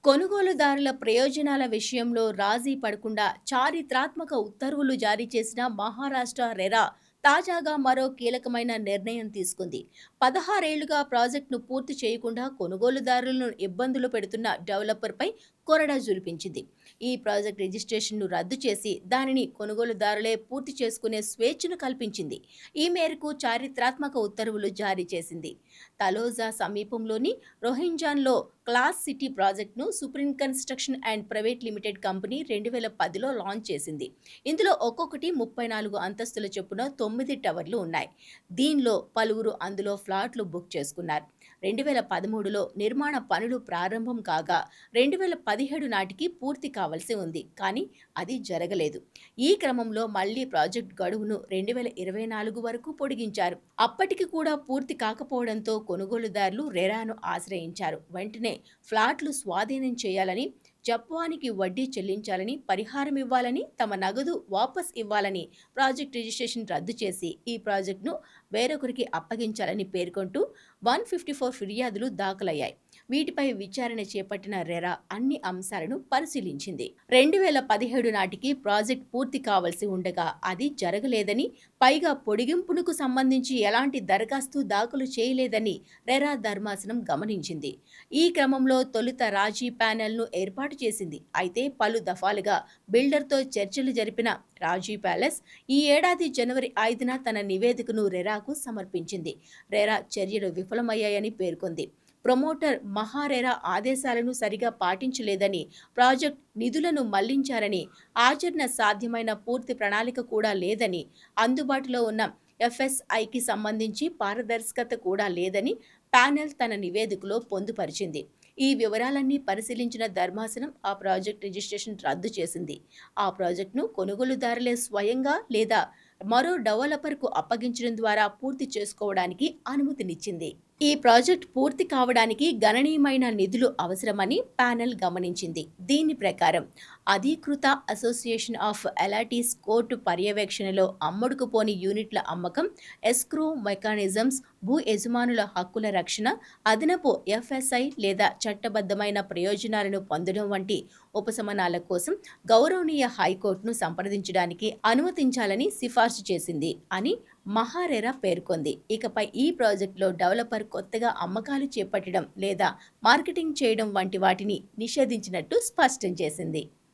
కొనుగోలుదారుల ప్రయోజనాల విషయంలో రాజీ పడకుండా చారిత్రాత్మక ఉత్తర్వులు జారీ చేసిన మహారాష్ట్ర రెరా తాజాగా మరో కీలకమైన నిర్ణయం తీసుకుంది. 16 ఏళ్లుగా ప్రాజెక్టును పూర్తి చేయకుండా కొనుగోలుదారులను ఇబ్బందులు పెడుతున్న డెవలపర్పై కొరడా జురిపించింది. ఈ ప్రాజెక్ట్ రిజిస్ట్రేషన్ను రద్దు చేసి దానిని కొనుగోలుదారులే పూర్తి చేసుకునే స్వేచ్ఛను కల్పించింది. ఈ మేరకు చారిత్రాత్మక ఉత్తర్వులు జారీ చేసింది. తలోజా సమీపంలోని రోహింజాన్లో క్లాస్ సిటీ ప్రాజెక్టును supreme construction and private limited company 2010లో లాంచ్ చేసింది. ఇందులో ఒక్కొక్కటి 34 అంతస్తుల చొప్పున 9 టవర్లు ఉన్నాయి. దీనిలో పలువురు అందులో ఫ్లాట్లు బుక్ చేసుకున్నారు. 2013లో నిర్మాణ పనులు ప్రారంభం కాగా 2017 నాటికి పూర్తి కావాల్సి ఉంది. కానీ అది జరగలేదు. ఈ క్రమంలో మళ్లీ ప్రాజెక్ట్ గడువును 2024 వరకు పొడిగించారు. అప్పటికి కూడా పూర్తి కాకపోవడంతో కొనుగోలుదారులు రెరాను ఆశ్రయించారు. వెంటనే ఫ్లాట్లు స్వాధీనం చేయాలని, జప్వానికి వడ్డీ చెల్లించాలని, పరిహారం ఇవ్వాలని, తమ నగదు వాపస్ ఇవ్వాలని, ప్రాజెక్ట్ రిజిస్ట్రేషన్ రద్దు చేసి ఈ ప్రాజెక్టును వేరొకరికి అప్పగించాలని పేర్కొంటూ 154 ఫిర్యాదులు దాఖలయ్యాయి. వీటిపై విచారణ చేపట్టిన రెరా అన్ని అంశాలను పరిశీలించింది. 2017 నాటికి ప్రాజెక్ట్ పూర్తి కావాల్సి ఉండగా అది జరగలేదని, పైగా పొడిగింపునకు సంబంధించి ఎలాంటి దరఖాస్తు దాఖలు చేయలేదని రెరా ధర్మాసనం గమనించింది. ఈ క్రమంలో తొలుత రాజీ ప్యానెల్ను ఏర్పాటు చేసింది. అయితే పలు దఫాలుగా బిల్డర్తో చర్చలు జరిపిన రాజీ ప్యాలెస్ ఈ ఏడాది జనవరి 5న తన నివేదికను రెరాకు సమర్పించింది. రెరా చర్యలు విఫలమయ్యాయని పేర్కొంది. ప్రమోటర్ మహారెరా ఆదేశాలను సరిగా పాటించలేదని, ప్రాజెక్ట్ నిధులను మళ్లించారని, ఆచరణ సాధ్యమైన పూర్తి ప్రణాళిక కూడా లేదని, అందుబాటులో ఉన్న ఎఫ్ఎస్ఐకి సంబంధించి పారదర్శకత కూడా లేదని ప్యానెల్ తన నివేదికలో పొందుపరిచింది. ఈ వివరాలన్నీ పరిశీలించిన ధర్మాసనం ఆ ప్రాజెక్ట్ రిజిస్ట్రేషన్ రద్దు చేసింది. ఆ ప్రాజెక్టును కొనుగోలుదారులే స్వయంగా లేదా మరో డెవలపర్కు అప్పగించడం ద్వారా పూర్తి చేసుకోవడానికి అనుమతినిచ్చింది. ఈ ప్రాజెక్ట్ పూర్తి కావడానికి గణనీయమైన నిధులు అవసరమని ప్యానెల్ గమనించింది. దీని ప్రకారం అధీకృత అసోసియేషన్ ఆఫ్ ఎలాటీస్ కోర్టు పర్యవేక్షణలో అమ్ముడుకుపోని యూనిట్ల అమ్మకం, ఎస్క్రో మెకానిజమ్స్, భూ యజమానుల హక్కుల రక్షణ, అదనపు ఎఫ్ఎస్ఐ లేదా చట్టబద్ధమైన ప్రయోజనాలను పొందడం వంటి ఉపశమనాల కోసం గౌరవనీయ హైకోర్టును సంప్రదించడానికి అనుమతించాలని సిఫార్సు చేసింది అని మహారెరా పేర్కొంది. ఇకపై ఈ ప్రాజెక్టులో డెవలపర్ కొత్తగా అమ్మకాలు చేపట్టడం లేదా మార్కెటింగ్ చేయడం వంటి వాటిని నిషేధించినట్టు స్పష్టం చేసింది.